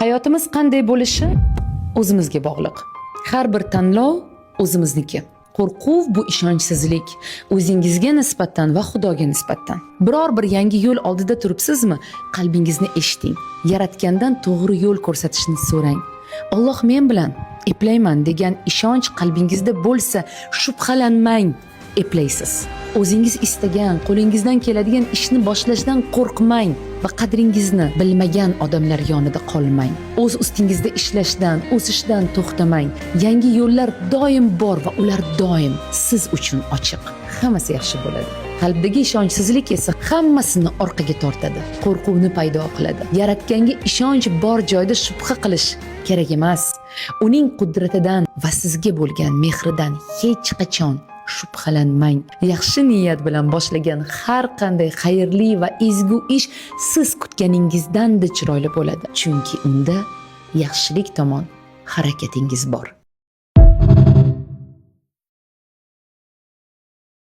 Hayotimiz qanday bo'lishi o'zimizga bog'liq. Har bir tanlov o'zimizniki. Qo'rquv bu ishonchsizlik, o'zingizga nisbatan va Xudoga nisbatan. Biror bir yangi yo'l oldida turibsizmi? Qalbingizni eshiting. Yaratgandan to'g'ri yo'l ko'rsatishni so'rang. Alloh men bilan eplayman degan ishonch qalbingizda bo'lsa, shubhalanmang, eplaysiz. O'zingiz istagan, qo'lingizdan keladigan ishni boshlashdan qo'rqmang va qadringizni bilmagan odamlar yonida qolmang. O'z ustingizda ishlashdan, o'sishdan to'xtamang. Yangi yo'llar doim bor va ular doim siz uchun ochiq. Hammasi yaxshi bo'ladi. Qalbdagi ishonchsizlik esa hammasini orqaga tortadi, qo'rquvni paydo qiladi. Yaratganga ishonch bor joyda shubha qilish kerak emas. Uning qudratidan va sizga bo'lgan mehridan hech qachon shubhalanmang. Yaxshi niyat bilan boshlagan har qanday xayrli va ezgu ish siz kutganingizdan da chiroyli bo'ladi. Chunki unda yaxshilik tomon harakatingiz bor.